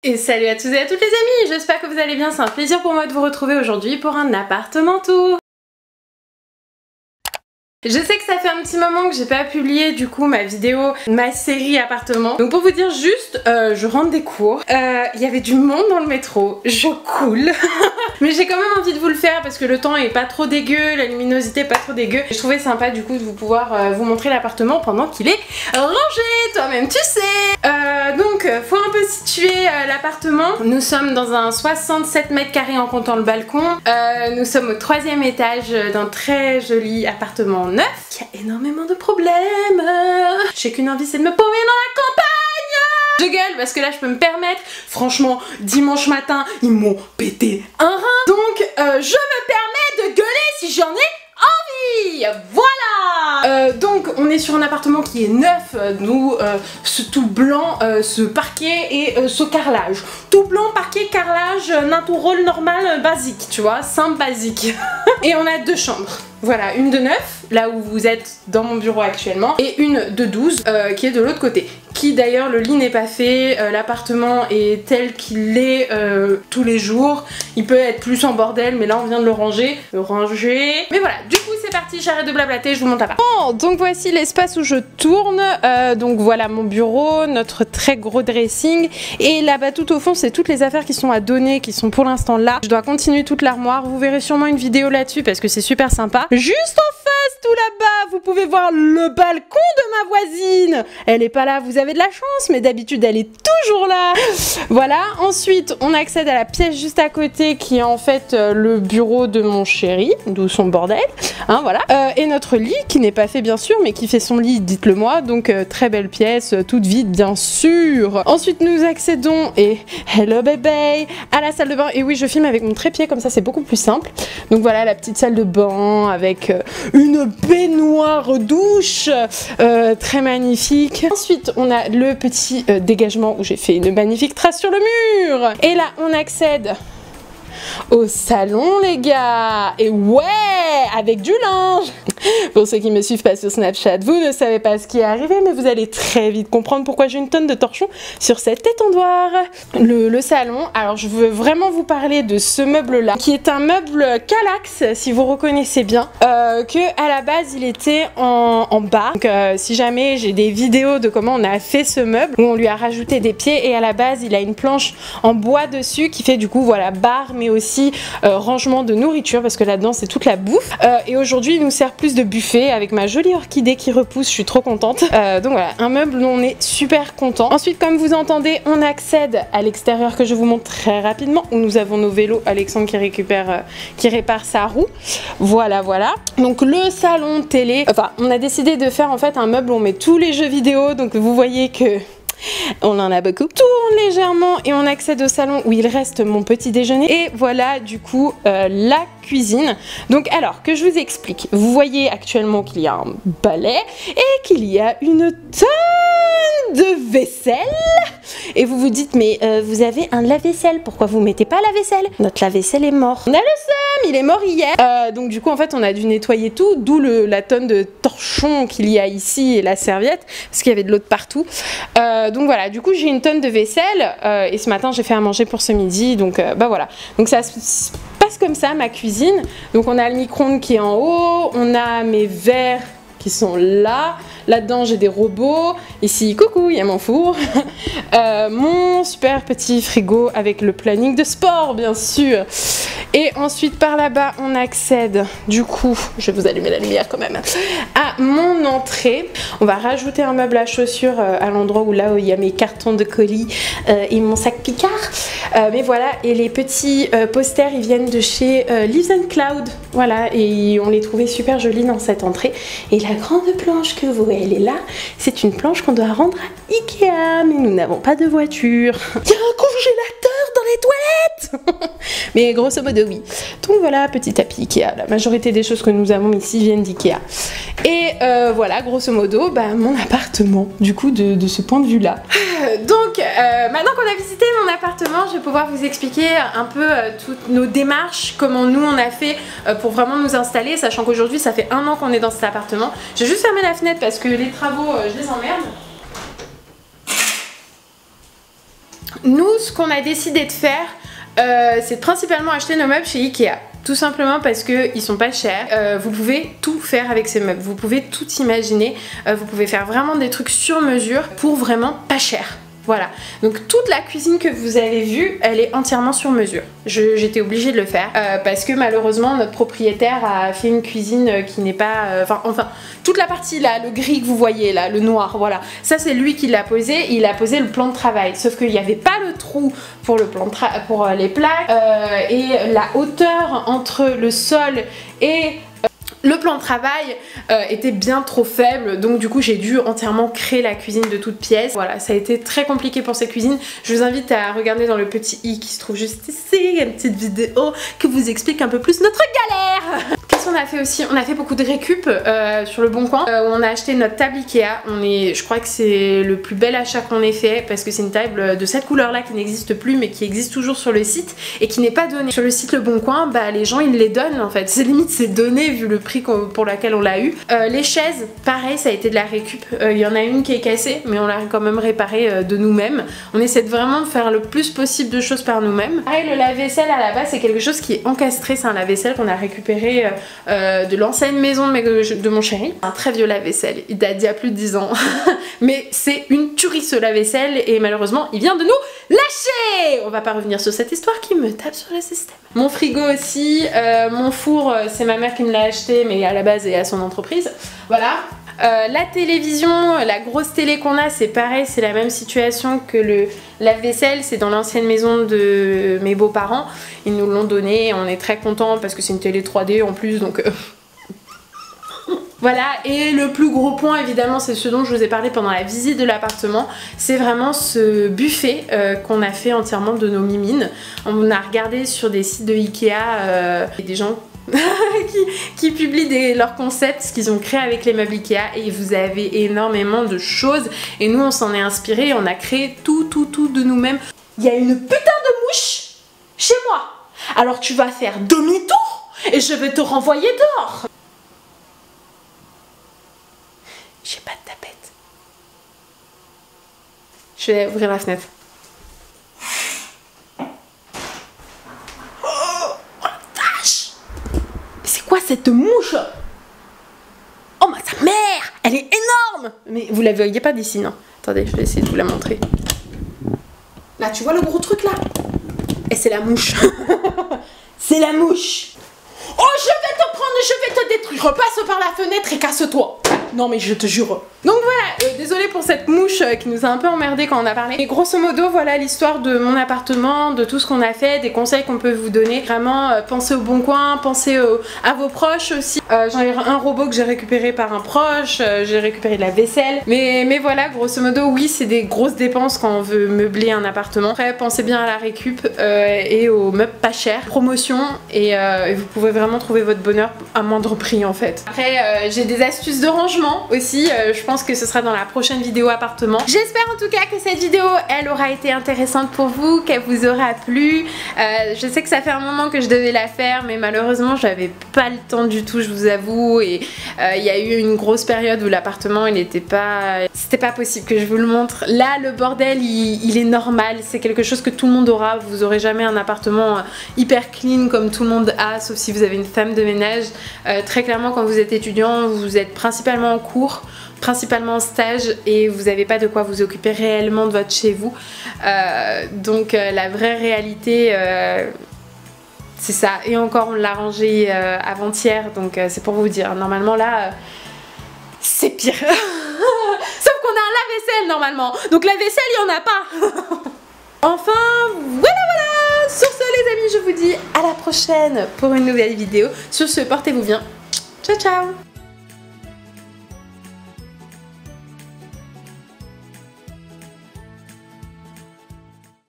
Et salut à tous et à toutes les amis, j'espère que vous allez bien, c'est un plaisir pour moi de vous retrouver aujourd'hui pour un appartement tour. Je sais que ça fait un petit moment que j'ai pas publié du coup ma vidéo, ma série appartement. Donc pour vous dire juste, je rentre des cours. Il y avait du monde dans le métro, je coule. Mais j'ai quand même envie de vous le faire parce que le temps est pas trop dégueu, la luminosité est pas trop dégueu. Je trouvais sympa du coup de vous pouvoir vous montrer l'appartement pendant qu'il est rangé, toi-même tu sais. Donc faut un peu situer l'appartement. Nous sommes dans un 67 mètres carrés en comptant le balcon. Nous sommes au 3e étage d'un très joli appartement neuf. Il y a énormément de problèmes. J'ai qu'une envie, c'est de me paumer dans la campagne. Je gueule parce que là je peux me permettre. Franchement, dimanche matin, ils m'ont pété un rein. Donc je me permets de gueuler si j'en ai envie. Voilà. Donc on est sur un appartement qui est neuf, nous ce tout blanc, ce parquet et ce carrelage. Tout blanc, parquet, carrelage, natural, normal, basique, tu vois, simple, basique. Et on a 2 chambres. Voilà, une de 9, là où vous êtes dans mon bureau actuellement, et une de 12 qui est de l'autre côté. Qui d'ailleurs, le lit n'est pas fait, l'appartement est tel qu'il est tous les jours. Il peut être plus en bordel, mais là on vient de le ranger. Mais voilà, du coup c'est parti, j'arrête de blablater, je vous montre l'appart. Bon, donc voici l'espace où je tourne. Donc voilà mon bureau, notre très gros dressing. Et là-bas tout au fond, c'est toutes les affaires qui sont à donner, qui sont pour l'instant là. Je dois continuer toute l'armoire, vous verrez sûrement une vidéo là-dessus parce que c'est super sympa. Juste en face, tout là-bas, vous pouvez voir le balcon de ma voisine. Elle est pas là, vous avez de la chance, mais d'habitude elle est toujours là. Voilà, ensuite on accède à la pièce juste à côté qui est en fait le bureau de mon chéri, d'où son bordel, hein, voilà. Et notre lit qui n'est pas fait bien sûr, mais qui fait son lit, dites-le moi, donc très belle pièce, toute vide bien sûr. Ensuite nous accédons, et hello bébé, à la salle de bain, et oui je filme avec mon trépied comme ça c'est beaucoup plus simple. Donc voilà la petite salle de bain avec une baignoire douche très magnifique. Ensuite on a le petit dégagement où j'ai fait une magnifique trace sur le mur. Et là on accède au salon les gars, et ouais, avec du linge. Pour ceux qui me suivent pas sur Snapchat, vous ne savez pas ce qui est arrivé, mais vous allez très vite comprendre pourquoi j'ai une tonne de torchons sur cette étendoir. Le salon, alors je veux vraiment vous parler de ce meuble là, qui est un meuble Kallax, si vous reconnaissez bien, que à la base il était en bas. Donc si jamais j'ai des vidéos de comment on a fait ce meuble, où on lui a rajouté des pieds, et à la base il a une planche en bois dessus qui fait du coup voilà bar, mais aussi rangement de nourriture parce que là-dedans c'est toute la bouffe. Et aujourd'hui il nous sert plus de buffet avec ma jolie orchidée qui repousse, je suis trop contente. Donc voilà, un meuble dont on est super content. Ensuite comme vous entendez, on accède à l'extérieur que je vous montre très rapidement, où nous avons nos vélos, Alexandre qui répare sa roue. Voilà voilà. Donc le salon télé, enfin on a décidé de faire en fait un meuble où on met tous les jeux vidéo, donc vous voyez que on en a beaucoup. Tourne légèrement et on accède au salon où il reste mon petit déjeuner. Et voilà du coup la cuisine. Donc alors que je vous explique, vous voyez actuellement qu'il y a un balai et qu'il y a une tonne de vaisselle. Et vous vous dites mais vous avez un lave-vaisselle, pourquoi vous mettez pas la vaisselle? Notre lave-vaisselle est mort. On a le seum, il est mort hier. Donc du coup en fait on a dû nettoyer tout, d'où la tonne de torchons qu'il y a ici et la serviette parce qu'il y avait de l'eau de partout. Donc voilà, du coup j'ai une tonne de vaisselle et ce matin j'ai fait à manger pour ce midi, donc bah voilà. Donc ça se passe comme ça ma cuisine. Donc on a le micro-ondes qui est en haut, on a mes verres qui sont là. Là-dedans j'ai des robots. Ici, coucou, il y a mon four. Mon super petit frigo avec le planning de sport bien sûr. Et ensuite par là-bas on accède, du coup, je vais vous allumer la lumière quand même, à mon entrée. On va rajouter un meuble à chaussures à l'endroit où là où il y a mes cartons de colis et mon sac Picard. Mais voilà, et les petits posters ils viennent de chez Leaves and Cloud. Voilà, et on les trouvait super jolis dans cette entrée. Et la grande planche que vous voyez, elle est là, c'est une planche qu'on doit rendre à Ikea, mais nous n'avons pas de voiture. Il y a un congélateur dans les toilettes. Mais grosso modo oui. Donc voilà, petit tapis Ikea. La majorité des choses que nous avons ici viennent d'Ikea. Et voilà, grosso modo, bah, mon appartement, du coup, de ce point de vue là. Donc, maintenant qu'on a visité mon appartement, je vais pouvoir vous expliquer un peu toutes nos démarches, comment nous on a fait pour vraiment nous installer, sachant qu'aujourd'hui ça fait 1 an qu'on est dans cet appartement. J'ai juste fermé la fenêtre parce que les travaux, je les emmerde. Nous, ce qu'on a décidé de faire, c'est principalement acheter nos meubles chez Ikea. Tout simplement parce qu'ils sont pas chers. Vous pouvez tout faire avec ces meubles. Vous pouvez tout imaginer. Vous pouvez faire vraiment des trucs sur mesure pour vraiment pas cher. Voilà, donc toute la cuisine que vous avez vue, elle est entièrement sur mesure. J'étais obligée de le faire parce que malheureusement notre propriétaire a fait une cuisine qui n'est pas... Enfin, toute la partie là, le gris que vous voyez là, le noir, voilà. Ça c'est lui qui l'a posé, il a posé le plan de travail. Sauf qu'il n'y avait pas le trou pour, pour les plaques et la hauteur entre le sol et... le plan de travail était bien trop faible, donc du coup j'ai dû entièrement créer la cuisine de toutes pièces. Voilà, ça a été très compliqué pour cette cuisine. Je vous invite à regarder dans le petit i qui se trouve juste ici, une petite vidéo qui vous explique un peu plus notre galère. Qu'est-ce qu'on a fait aussi? On a fait beaucoup de récup sur le Bon Coin, où on a acheté notre table Ikea. Je crois que c'est le plus bel achat qu'on ait fait, parce que c'est une table de cette couleur là qui n'existe plus mais qui existe toujours sur le site et qui n'est pas donnée. Sur le site Le Bon Coin, bah les gens ils les donnent en fait. C'est limite c'est donné vu le prix pour laquelle on l'a eu. Les chaises, pareil, ça a été de la récup. Il y en a une qui est cassée, mais on l'a quand même réparée de nous-mêmes. On essaie de vraiment faire le plus possible de choses par nous-mêmes. Pareil, le lave-vaisselle à la base, c'est quelque chose qui est encastré. C'est un lave-vaisselle qu'on a récupéré de l'ancienne maison de mon chéri. Un très vieux lave-vaisselle. Il date d'il y a plus de 10 ans. Mais c'est une tuerie ce lave-vaisselle et malheureusement, il vient de nous lâcher. On va pas revenir sur cette histoire qui me tape sur le système. Mon frigo aussi, mon four, c'est ma mère qui me l'a acheté, mais à la base et à son entreprise. Voilà. La télévision, la grosse télé qu'on a, c'est pareil, c'est la même situation que le lave-vaisselle. C'est dans l'ancienne maison de mes beaux-parents. Ils nous l'ont donné, on est très contents parce que c'est une télé 3D en plus, donc... Voilà, et le plus gros point évidemment c'est ce dont je vous ai parlé pendant la visite de l'appartement, c'est vraiment ce buffet qu'on a fait entièrement de nos mimines. On a regardé sur des sites de Ikea des gens qui publient leurs concepts, ce qu'ils ont créé avec les meubles Ikea, et vous avez énormément de choses et nous on s'en est inspiré, on a créé tout de nous-mêmes. Il y a une putain de mouche chez moi, alors tu vas faire demi-tour et je vais te renvoyer dehors. J'ai pas de tapette. Je vais ouvrir la fenêtre. Oh la vache! C'est quoi cette mouche? Oh ma sa mère! Elle est énorme! Mais vous la voyez pas d'ici, non? Attendez, je vais essayer de vous la montrer. Là, tu vois le gros truc là? Et c'est la mouche. C'est la mouche. Oh, je vais te prendre, je vais te détruire. Repasse par la fenêtre et casse-toi. Non mais je te jure. Donc voilà, désolée pour cette mouche qui nous a un peu emmerdé quand on a parlé. Et grosso modo, voilà l'histoire de mon appartement, de tout ce qu'on a fait, des conseils qu'on peut vous donner. Vraiment, pensez au Bon Coin, pensez à vos proches aussi. J'en ai un robot que j'ai récupéré par un proche, j'ai récupéré de la vaisselle. Mais voilà, grosso modo, oui, c'est des grosses dépenses quand on veut meubler un appartement. Après, pensez bien à la récup et aux meubles pas chers. Promotion et vous pouvez vraiment trouver votre bonheur à moindre prix en fait. Après, j'ai des astuces de rangement aussi, je pense que ce sera dans la prochaine vidéo appartement. J'espère en tout cas que cette vidéo elle aura été intéressante pour vous, qu'elle vous aura plu. Je sais que ça fait un moment que je devais la faire mais malheureusement j'avais pas le temps du tout, je vous avoue, et il y a eu une grosse période où l'appartement il n'était pas... C'était pas possible que je vous le montre. Là le bordel il est normal, c'est quelque chose que tout le monde aura, vous aurez jamais un appartement hyper clean comme tout le monde a, sauf si vous avez une femme de ménage. Très clairement quand vous êtes étudiant, vous êtes principalement en cours, principalement en stage et vous n'avez pas de quoi vous occuper réellement de votre chez vous. Donc la vraie réalité c'est ça. Et encore on l'a rangé avant-hier, donc c'est pour vous dire. Normalement là c'est pire. Sauf qu'on a un lave-vaisselle normalement, donc la vaisselle il n'y en a pas. Enfin voilà. Sur ce les amis, je vous dis à la prochaine pour une nouvelle vidéo. Sur ce, portez-vous bien. Ciao ciao.